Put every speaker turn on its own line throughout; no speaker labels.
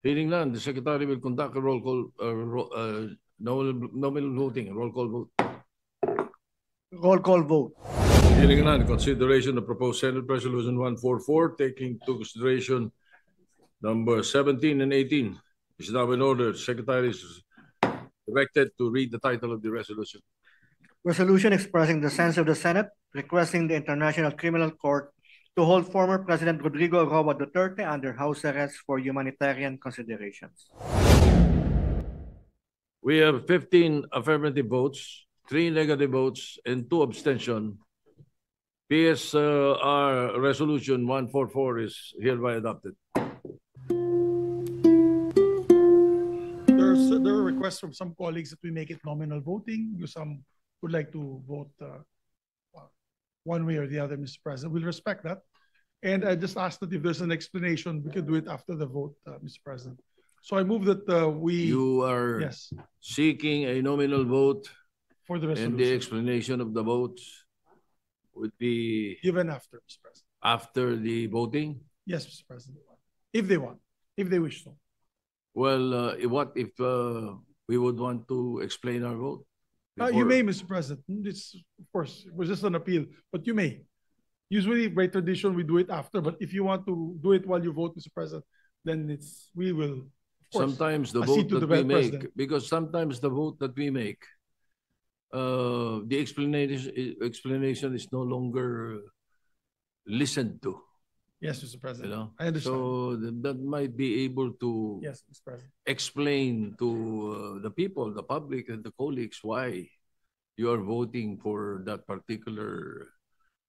Hearing none, the Secretary will conduct a roll call, nominal voting, roll call vote.
Roll call vote.
Hearing none, consideration of proposed Senate Resolution 144, taking into consideration number 17 and 18 is now in order. Secretary is directed to read the title of the resolution.
Resolution expressing the sense of the Senate requesting the International Criminal Court to hold former President Rodrigo Roa Duterte under house arrest for humanitarian considerations.
We have 15 affirmative votes, 3 negative votes, and 2 abstention. PSR Resolution 144 is hereby adopted.
There are requests from some colleagues that we make it nominal voting. Some would like to vote one way or the other, Mr. President. We'll respect that. And I just ask that if there's an explanation, we can do it after the vote, Mr. President. So I move that
You are seeking a nominal vote
for the resolution.
and the explanation of the votes would be
given after, Mr. President.
After the voting?
Yes, Mr. President. If they want, if they wish so.
Well, what if we would want to explain our vote?
You may, Mr. President. It's, of course, it was just an appeal, but you may. Usually, by tradition, we do it after. But if you want to do it while you vote, Mr. President, then we will. Of course,
sometimes the vote that we make, because sometimes the vote that we make, the explanation is no longer listened to.
Yes, Mr. President.
You know?
I understand.
So that might be able to
yes, Mr. President.
Explain to the people, the public, and the colleagues why you are voting for that particular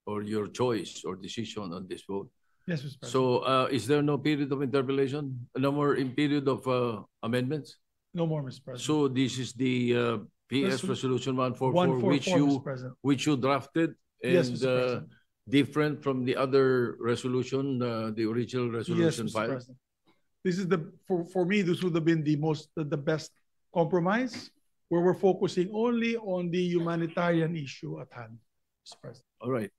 or your choice or decision on this vote.
Yes, Mr. President.
So is there no period of interpellation? No more in period of amendments?
No more, Mr. President.
So this is the PS Resolution 144, which you drafted and
yes, Mr. President.
Different from the other resolution, the original resolution
yes, Mr.
filed?
President. This is for me, this would have been the best compromise where we're focusing only on the humanitarian issue at hand, Mr. President.
All right.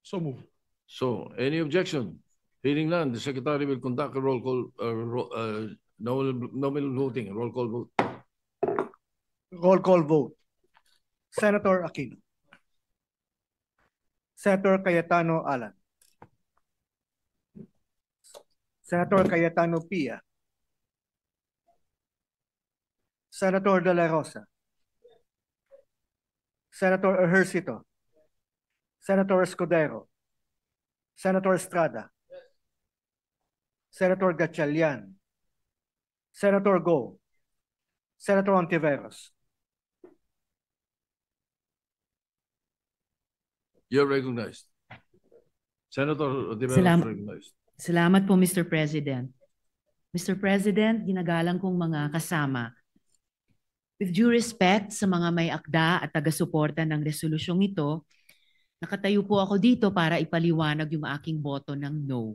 So move.
So any objection? Hearing none, the Secretary will conduct a roll call, nominal voting, roll call vote.
Roll call vote. Senator Aquino. Senator Cayetano Alan. Senator Cayetano Pia. Senator De La Rosa. Senator Ejercito. Senator Escudero. Senator Estrada. Senator Gatchalian. Senator Go. Senator Ontiveros.
You're recognized. Senator Ontiveros recognized.
Salamat po, Mr. President. Mr. President, ginagalang kong mga kasama. With due respect sa mga may akda at taga-suporta ng resolusyong ito, nakatayo po ako dito para ipaliwanag yung aking boto ng no.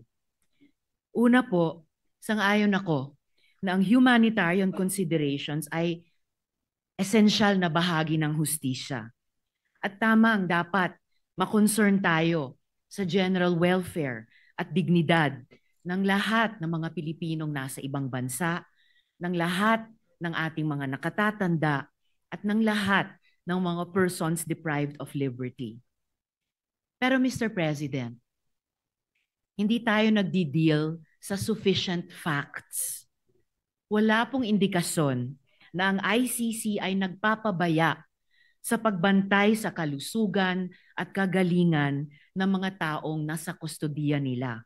Una po, sang-ayon ako na ang humanitarian considerations ay esensyal na bahagi ng hustisya. At tama ang dapat ma-concern tayo sa general welfare at dignidad ng lahat ng mga Pilipinong nasa ibang bansa, ng lahat ng ating mga nakatatanda, at ng lahat ng mga persons deprived of liberty. Pero Mr. President, hindi tayo nagdi-deal sa sufficient facts. Wala pong indikasyon na ang ICC ay nagpapabaya sa pagbantay sa kalusugan at kagalingan ng mga taong nasa kustodiya nila.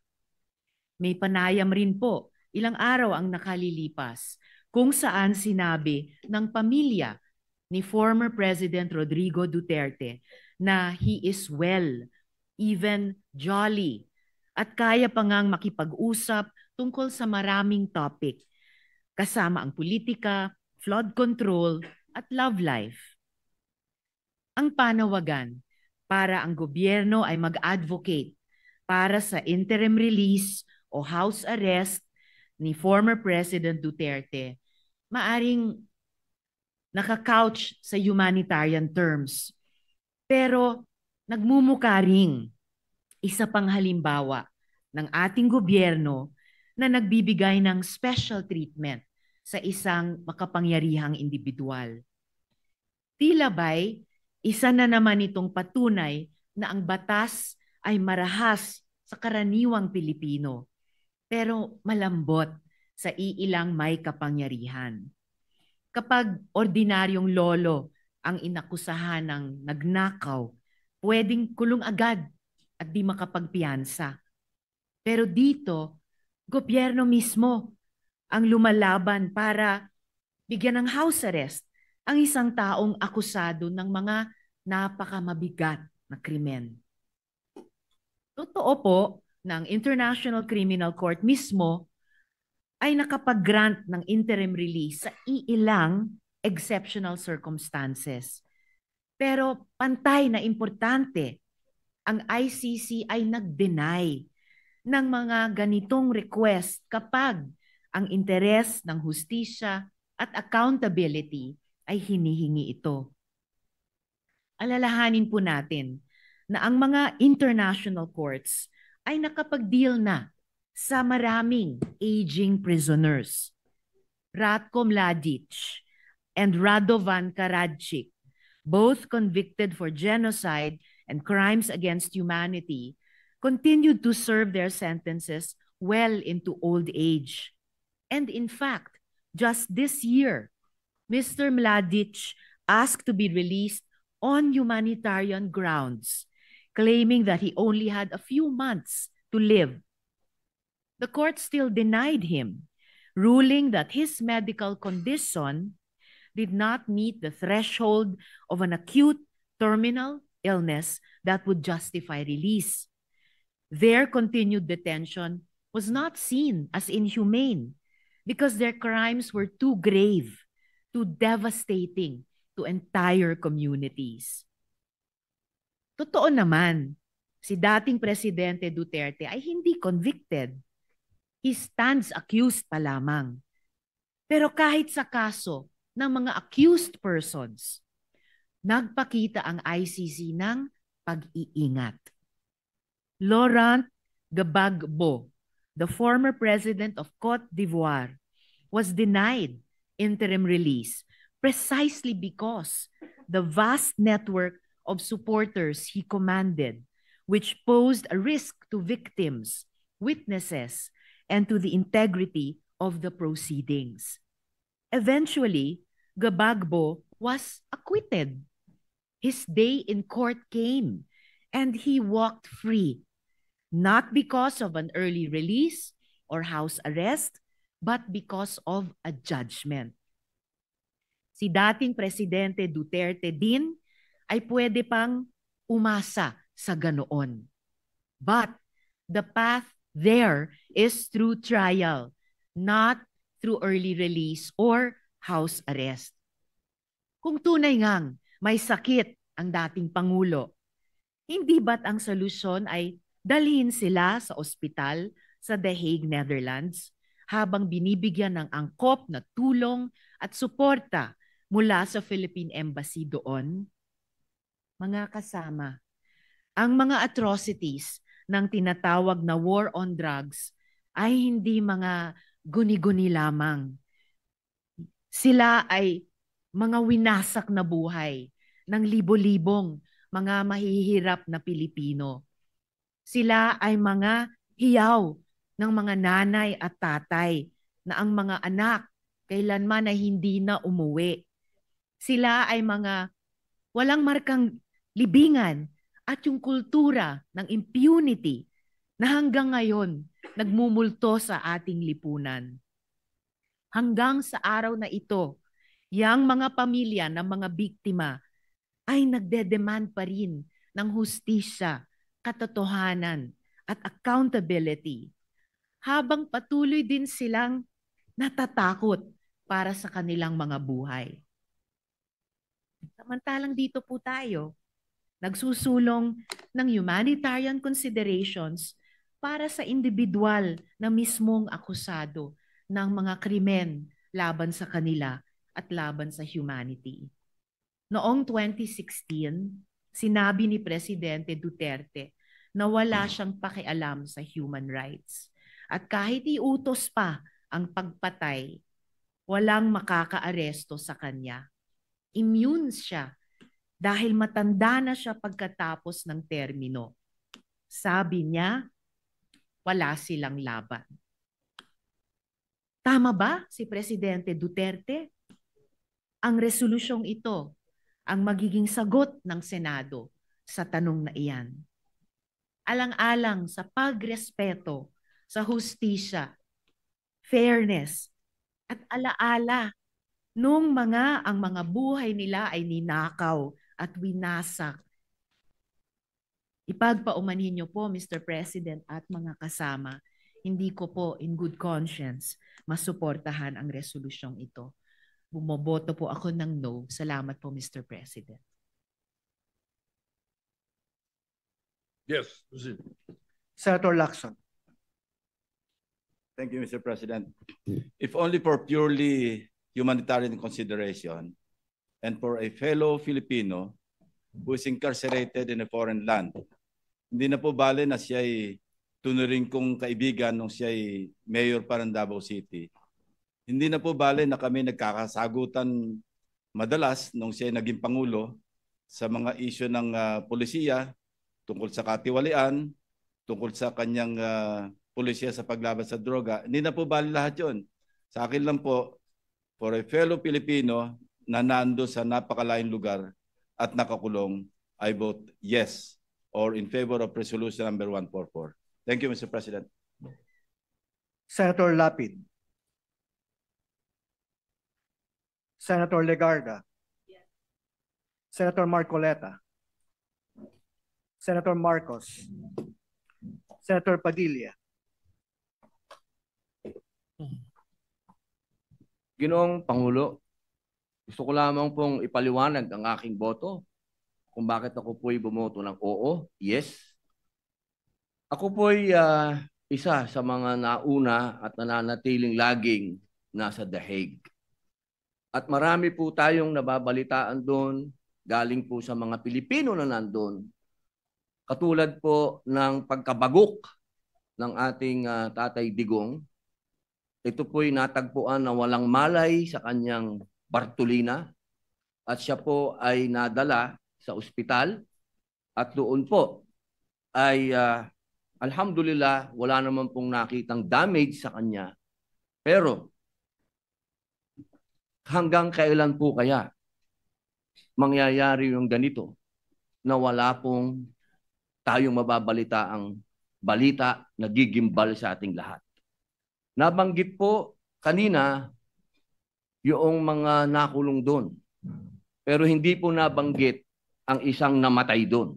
May panayam rin po, ilang araw ang nakalilipas, kung saan sinabi ng pamilya ni former President Rodrigo Duterte na he is well, even jolly, at kaya pa ngang makipag-usap tungkol sa maraming topic, kasama ang politika, flood control, at love life. Ang panawagan para ang gobyerno ay mag-advocate para sa interim release o house arrest ni former President Duterte, maaring nakakouch sa humanitarian terms. Pero nagmumukha ring isa pang halimbawa ng ating gobyerno na nagbibigay ng special treatment sa isang makapangyarihang individual. Tila ba'y isa na naman itong patunay na ang batas ay marahas sa karaniwang Pilipino, pero malambot sa iilang may kapangyarihan. Kapag ordinaryong lolo ang inakusahan ng nagnakaw, pwedeng kulong agad at di makapagpiyansa. Pero dito, gobyerno mismo ang lumalaban para bigyan ng house arrest ang isang taong akusado ng mga napakamabigat na krimen. Totoo po na ang International Criminal Court mismo ay nakapag-grant ng interim release sa iilang exceptional circumstances. Pero pantay na importante, ang ICC ay nag-deny ng mga ganitong request kapag ang interes ng hustisya at accountability ay hinihingi ito. Alalahanin po natin na ang mga international courts ay nakapag-deal na sa maraming aging prisoners. Ratko Mladic and Radovan Karadzic, both convicted for genocide and crimes against humanity, continued to serve their sentences well into old age. And in fact, just this year, Mr. Mladic asked to be released on humanitarian grounds, claiming that he only had a few months to live. The court still denied him, ruling that his medical condition did not meet the threshold of an acute terminal illness that would justify release. Their continued detention was not seen as inhumane because their crimes were too grave, too devastating to entire communities. Totoo naman, si dating Presidente Duterte ay hindi convicted. He stands accused pa lamang. Pero kahit sa kaso ng mga accused persons, nagpakita ang ICC ng pag-iingat. Laurent Gbagbo, the former president of Cote d'Ivoire, was denied interim release precisely because the vast network of supporters he commanded, which posed a risk to victims, witnesses, and to the integrity of the proceedings. Eventually, Gbagbo was acquitted. His day in court came, and he walked free, not because of an early release or house arrest, but because of a judgment. Si dating Presidente Duterte din ay pwede pang umasa sa ganoon. But the path there is through trial, not through early release or house arrest. Kung tunay ngang may sakit ang dating Pangulo, hindi ba't ang solusyon ay dalhin sila sa ospital sa The Hague, Netherlands, habang binibigyan ng angkop na tulong at suporta mula sa Philippine Embassy doon? Mga kasama, ang mga atrocities ng tinatawag na war on drugs ay hindi mga guni-guni lamang. Sila ay mga winasak na buhay ng libo-libong mga mahihirap na Pilipino. Sila ay mga hiyaw ng mga nanay at tatay na ang mga anak kailanman ay hindi na umuwi. Sila ay mga walang markang libingan at yung kultura ng impunity na hanggang ngayon nagmumulto sa ating lipunan. Hanggang sa araw na ito, yang mga pamilya ng mga biktima ay nagdedemand pa rin ng hustisya, katotohanan at accountability, habang patuloy din silang natatakot para sa kanilang mga buhay. Samantalang dito po tayo, nagsusulong ng humanitarian considerations para sa individual na mismong akusado ng mga krimen laban sa kanila at laban sa humanity. Noong 2016, sinabi ni Presidente Duterte na wala siyang pakialam sa human rights At kahit iutos pa ang pagpatay, walang makakaaresto sa kanya. Immune siya dahil matanda na siya pagkatapos ng termino. Sabi niya, wala silang laban. Tama ba si Presidente Duterte? Ang resolusyong ito ang magiging sagot ng Senado sa tanong na iyan. Alang-alang sa pagrespeto sa hustisya, fairness, at alaala nung ang mga buhay nila ay ninakaw at winasak. Ipagpaumanhin niyo po, Mr. President at mga kasama, hindi ko po in good conscience masuportahan ang resolusyong ito. Bumoboto po ako ng no. Salamat po, Mr. President.
Yes, proceed.
Senator Lacson.
Thank you, Mr. President. If only for purely humanitarian consideration and for a fellow Filipino who is incarcerated in a foreign land, hindi na po bale na siya ay tunuring kong kaibigan nung siya ay mayor pa ng Davao City. Hindi na po bale na kami nagkakasagutan madalas nung siya ay naging Pangulo sa mga isyu ng polisiya tungkol sa katiwalian, tungkol sa kanyang polisiya sa paglaban sa droga. Hindi na po bali lahat yun. Sa akin lang po, for a fellow Filipino na nando sa napakalayong lugar at nakakulong, I vote yes or in favor of resolution number 144. Thank you, Mr. President.
Senator Lapid. Senator Legarda. Senator Marcoleta. Senator Marcos. Senator Padilla.
Ginoong Pangulo, gusto ko lamang pong ipaliwanag ang aking boto kung bakit ako po'y bumoto ng oo, yes. Ako po'y isa sa mga nauna at nananatiling laging nasa The Hague. At marami po tayong nababalitaan doon, galing po sa mga Pilipino na nandun. Katulad po ng pagkabagok ng ating Tatay Digong. Ito po'y natagpuan na walang malay sa kanyang Bartolina at siya po ay nadala sa ospital at doon po ay alhamdulillah wala naman pong nakitang damage sa kanya. Pero hanggang kailan po kaya mangyayari yung ganito na wala pong tayong mababalita ang balita na gigimbal sa ating lahat? Nabanggit po kanina yung mga nakulong doon. Pero hindi po nabanggit ang isang namatay doon.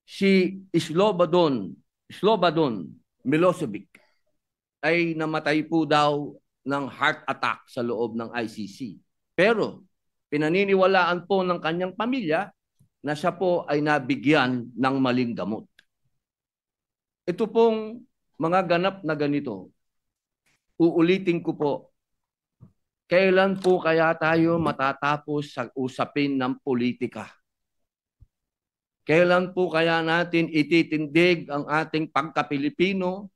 Si Slobodan Milosevic ay namatay po daw ng heart attack sa loob ng ICC. Pero pinaniniwalaan po ng kanyang pamilya na siya po ay nabigyan ng maling gamot. Ito pong mga ganap na ganito, uulitin ko po, kailan po kaya tayo matatapos sa usapin ng politika? Kailan po kaya natin ititindig ang ating pagka-Pilipino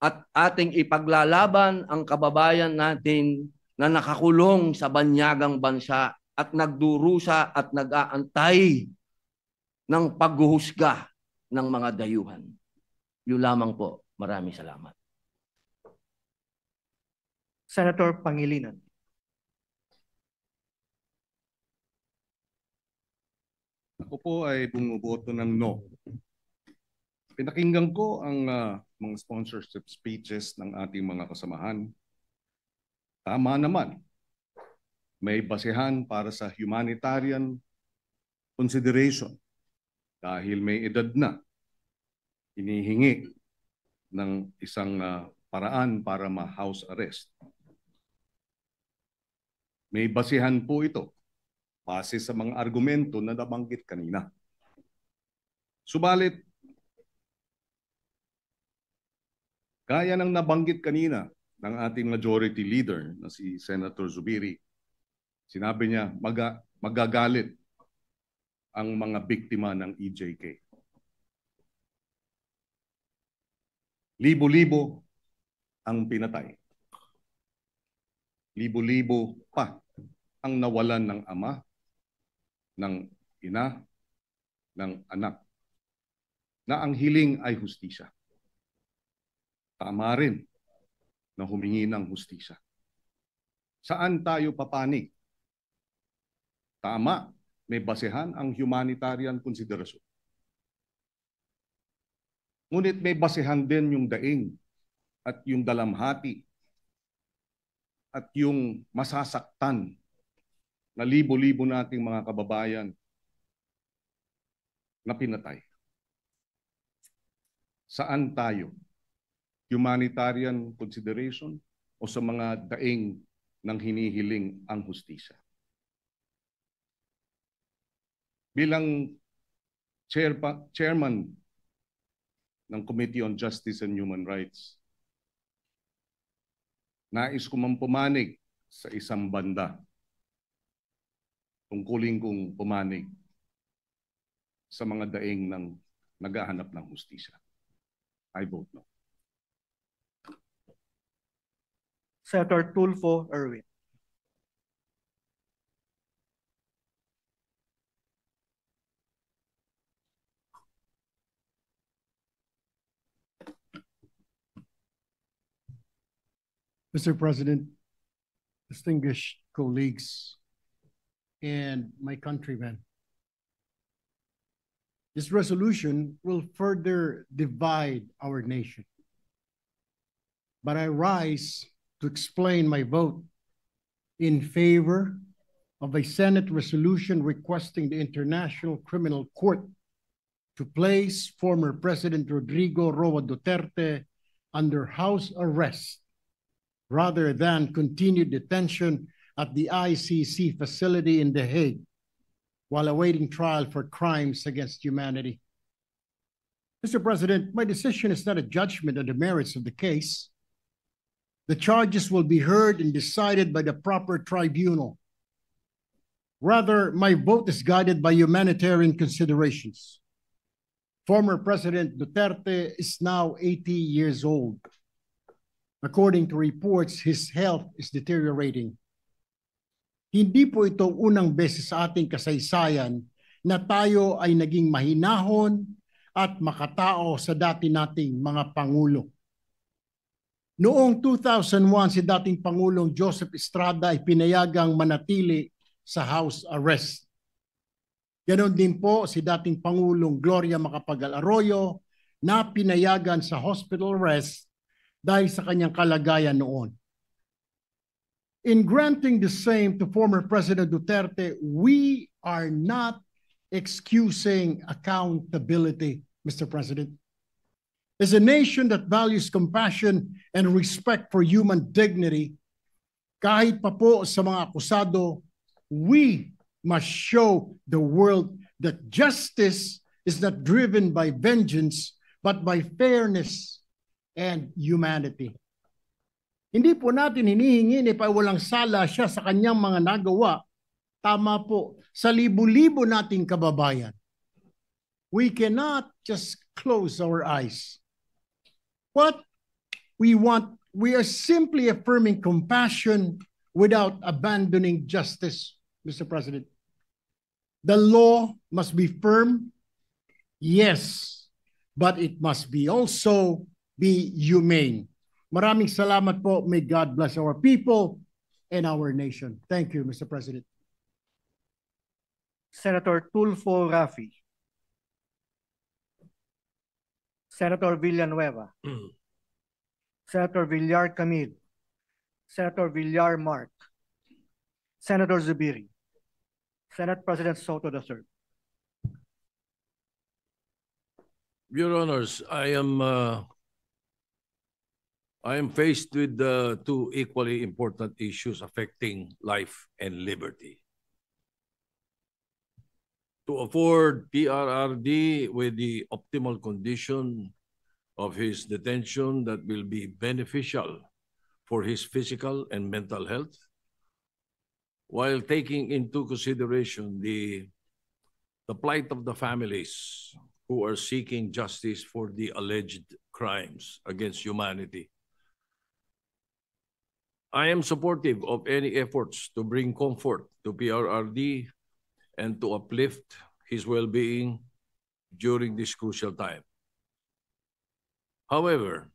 at ating ipaglalaban ang kababayan natin na nakakulong sa banyagang bansa at nagdurusa at nag-aantay ng paghuhusga ng mga dayuhan? Yun lamang po. Maraming salamat.
Senator Pangilinan.
Ako po ay bumuboto ng no. Pinakinggan ko ang mga sponsorship speeches ng ating mga kasamahan. Tama naman. May basehan para sa humanitarian consideration dahil may edad na. Hinihingi ng isang paraan para ma-house arrest. May basehan po ito base sa mga argumento na nabanggit kanina. Subalit, gaya ng nabanggit kanina ng ating majority leader na si Senator Zubiri, sinabi niya magagalit ang mga biktima ng EJK. Libo-libo ang pinatay. Libo-libo pa ang nawalan ng ama, ng ina, ng anak, na ang hiling ay hustisya. Tama rin na humingi ng hustisya. Saan tayo papanig? Tama, may basehan ang humanitarian consideration. Ngunit may basehan din yung daing at yung dalamhati at yung masasaktan na libo-libo nating mga kababayan na pinatay. Saan tayo? Humanitarian consideration o sa mga daing ng hinihiling ang hustisya? Bilang chairman ng Committee on Justice and Human Rights, nais ko mang pumanig sa isang banda. Tungkulin kong pumanig sa mga daing ng naghahanap ng hustisya. I vote no.
Senator Tulfo Erwin.
Mr. President, distinguished colleagues, and my countrymen, this resolution will further divide our nation. But I rise to explain my vote in favor of a Senate resolution requesting the International Criminal Court to place former President Rodrigo Roa Duterte under house arrest rather than continued detention at the ICC facility in The Hague while awaiting trial for crimes against humanity. Mr. President, my decision is not a judgment on the merits of the case. The charges will be heard and decided by the proper tribunal. Rather, my vote is guided by humanitarian considerations. Former President Duterte is now 80 years old. According to reports, his health is deteriorating. Hindi po ito unang beses sa ating kasaysayan na tayo ay naging mahinahon at makatao sa dati nating mga pangulo. Noong 2001, si dating Pangulong Joseph Estrada ay pinayagang manatili sa house arrest. Ganon din po si dating Pangulong Gloria Macapagal-Arroyo na pinayagan sa hospital arrest dahil sa kanyang kalagayan noon. In granting the same to former President Duterte, we are not excusing accountability, Mr. President. As a nation that values compassion and respect for human dignity, kahit pa po sa mga akusado, we must show the world that justice is not driven by vengeance, but by fairness and humanity. Hindi po natin hinihingi ni walang sala siya sa kanyang mga nagawa. Tama po, sa libo-libo nating kababayan. We cannot just close our eyes. What we want, we are simply affirming compassion without abandoning justice, Mr. President. The law must be firm, yes, but it must be also be humane. Maraming salamat po. May God bless our people and our nation. Thank you, Mr. President.
Senator Tulfo Rafi. Senator Villanueva. Senator Villar Camille. Senator Villar Mark. Senator Zubiri. Senate President Soto III.
Your Honors, I am faced with two equally important issues affecting life and liberty. To afford PRRD with the optimal condition of his detention that will be beneficial for his physical and mental health, while taking into consideration the plight of the families who are seeking justice for the alleged crimes against humanity. I am supportive of any efforts to bring comfort to PRRD and to uplift his well-being during this crucial time. However,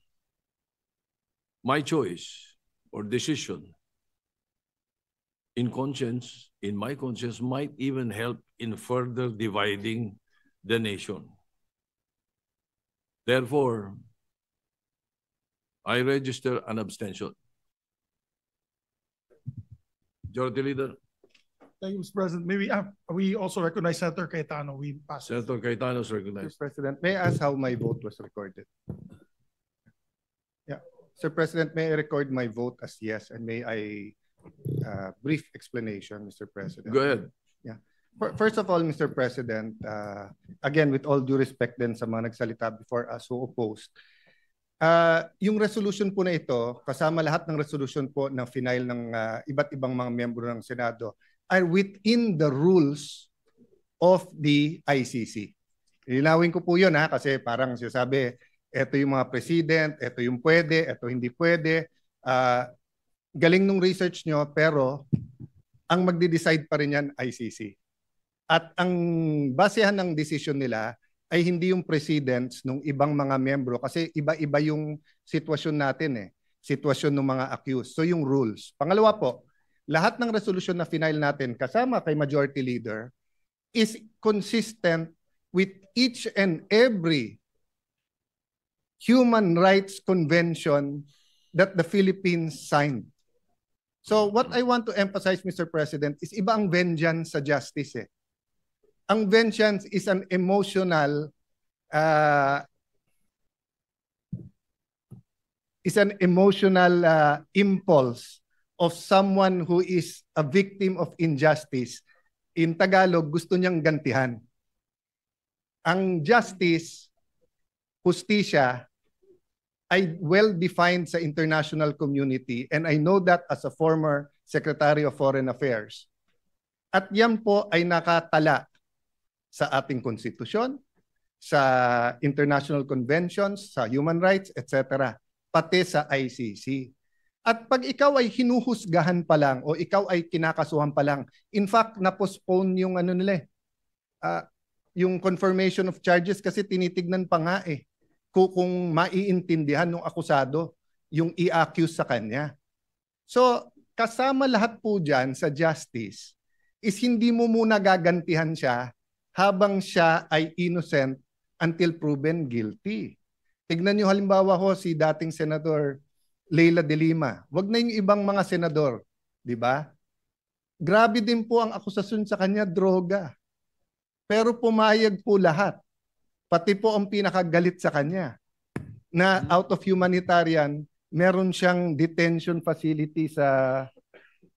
my choice or decision in my conscience might even help in further dividing the nation. Therefore, I register an abstention. Majority Leader.
Thank you, Mr. President. Maybe we also recognize Senator Cayetano. We pass.
Senator Cayetano is
Mr.
recognized.
President, may I ask how my vote was recorded? Yeah, Sir President, may I record my vote as yes, and may I brief explanation, Mr. President?
Go ahead.
First of all, Mr. President, again, with all due respect din sa mga nagsalita before us who opposed, yung resolution po na ito, kasama lahat ng resolution po na final ng iba't ibang mga miyembro ng Senado, are within the rules of the ICC. Linawin ko po yun kasi parang sinasabi, ito yung mga president, ito yung pwede, ito hindi pwede. Galing nung research nyo, pero ang magde-decide pa rin yan ICC. At ang basehan ng decision nila ay hindi yung presidents ng ibang mga membro kasi iba-iba yung sitwasyon natin sitwasyon ng mga accused. So yung rules. Pangalawa po, lahat ng resolution na final natin kasama kay Majority Leader is consistent with each and every human rights convention that the Philippines signed. So what I want to emphasize, Mr. President, is iba ang vengeance sa justice Ang vengeance is an emotional impulse of someone who is a victim of injustice. In Tagalog, gusto niyang gantihan. Ang justice, hustisya, ay well-defined sa international community, and I know that as a former Secretary of Foreign Affairs. At yan po ay nakatala sa ating konstitusyon, sa international conventions, sa human rights, etc., pati sa ICC. At pag ikaw ay hinuhusgahan pa lang o ikaw ay kinakasuhan pa lang, in fact, na-postpone yung yung confirmation of charges kasi tinitignan pa nga kung maiintindihan ng akusado yung i-accuse sa kanya. So, kasama lahat po dyan sa justice is hindi mo muna gagantihan siya habang siya ay innocent until proven guilty. Tignan niyo halimbawa si dating Senator Leila de Lima. Wag na yung ibang mga senador, di ba? Grabe din po ang akusasyon sa kanya, droga. Pero pumayag po lahat. Pati po ang pinakagalit sa kanya na out of humanitarian, meron siyang detention facility sa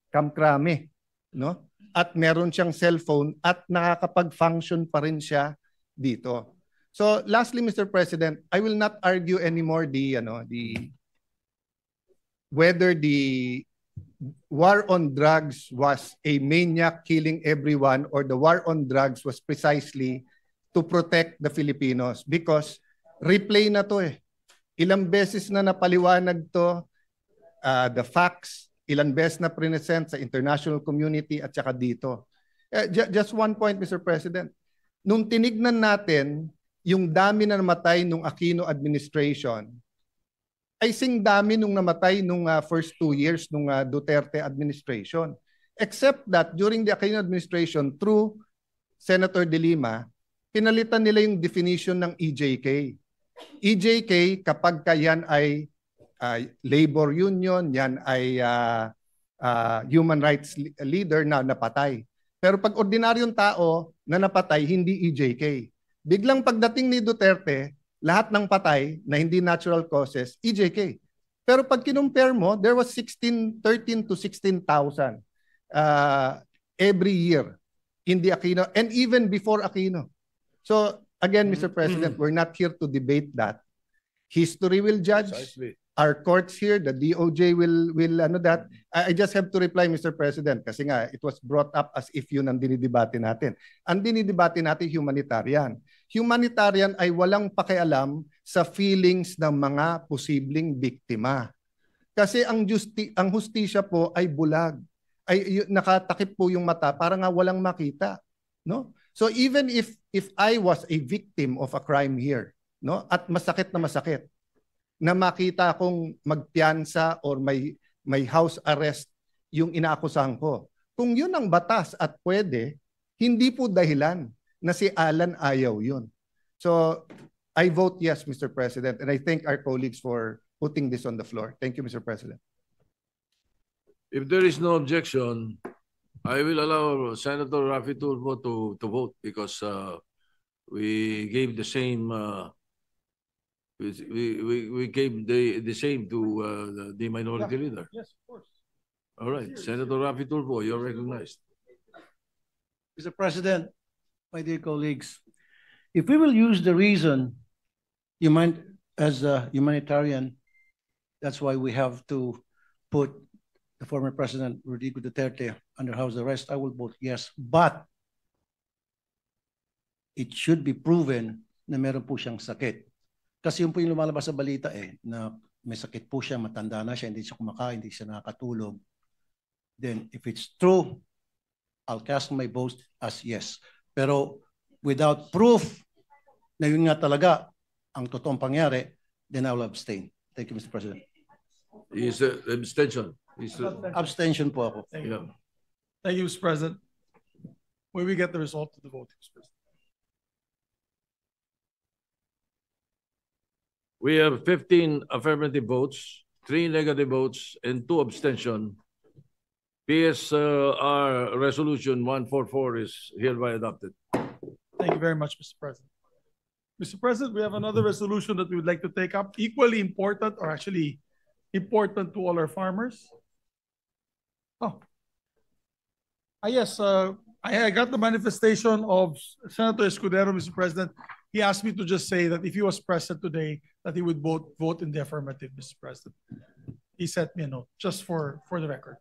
Camp Crame, no? At meron siyang cellphone at nakakapag-function pa rin siya dito. So lastly, Mr. President, I will not argue anymore whether the war on drugs was a maniac killing everyone or the war on drugs was precisely to protect the Filipinos, because replay na to Ilang beses na napaliwanag to, the facts, ilang beses na present sa international community at saka dito. Just one point, Mr. President. Nung tinignan natin yung dami na namatay nung Aquino administration, ay sing dami nung namatay nung first 2 years nung Duterte administration. Except that during the Aquino administration, through Senator De Lima, pinalitan nila yung definition ng EJK. EJK, kapag yan ay labor union, yan ay human rights leader na napatay. Pero pag ordinaryong tao na napatay, hindi EJK. Biglang pagdating ni Duterte, lahat ng patay na hindi natural causes, EJK. Pero pag kinumpare mo, there was 13 to 16,000 every year in the Aquino and even before Aquino. So again, Mr. President, we're not here to debate that. History will judge.
Precisely.
Our courts here, the DOJ will that. I just have to reply, Mr. President, kasi nga it was brought up as if yun ang dinidebate natin. Ang dinidebate natin humanitarian. humanitarian ay walang pakialam sa feelings ng mga posibleng biktima. Kasi ang hustisya po ay bulag. Nakatakip po yung mata para nga walang makita, no? So even if I was a victim of a crime here, no, at masakit na makita kong magpiyansa or may house arrest yung inaakusahan ko. Kung yun ang batas at pwede, hindi po dahilan na si Alan ayaw yun. So I vote yes, Mr. President, and I thank our colleagues for putting this on the floor. Thank you, Mr. President.
If there is no objection, I will allow Senator Raffy Tulfo to vote because we gave the same we gave the same to the minority leader.
Yes, of course.
All right, Senator Raffy Tulfo, you're recognized.
Mr. President, my dear colleagues, if we will use the reason as a humanitarian, that's why we have to put the former President Rodrigo Duterte under house arrest, I will vote yes. But it should be proven na meron po siyang sakit. Kasi yung po yung lumalabas sa balita na may sakit po siya, matanda na siya, hindi siya kumakain, hindi siya nakakatulog. Then if it's true, I'll cast my vote as yes. Pero without proof na yun nga talaga ang totoong pangyari, then I will abstain. Thank you, Mr. President.
Is abstention.
Abstention po ako.
Thank you. Thank you, Mr. President. When we get the result of the vote, Mr. President.
We have 15 affirmative votes, 3 negative votes, and 2 abstention. PSR Resolution 144 is hereby adopted.
Thank you very much, Mr. President. Mr. President, we have another resolution that we would like to take up, equally important, or actually important to all our farmers. Yes, I got the manifestation of Senator Escudero, Mr. President. He asked me to just say that if he was present today, that he would vote in the affirmative, Mr. President. He sent me a note, just for the record.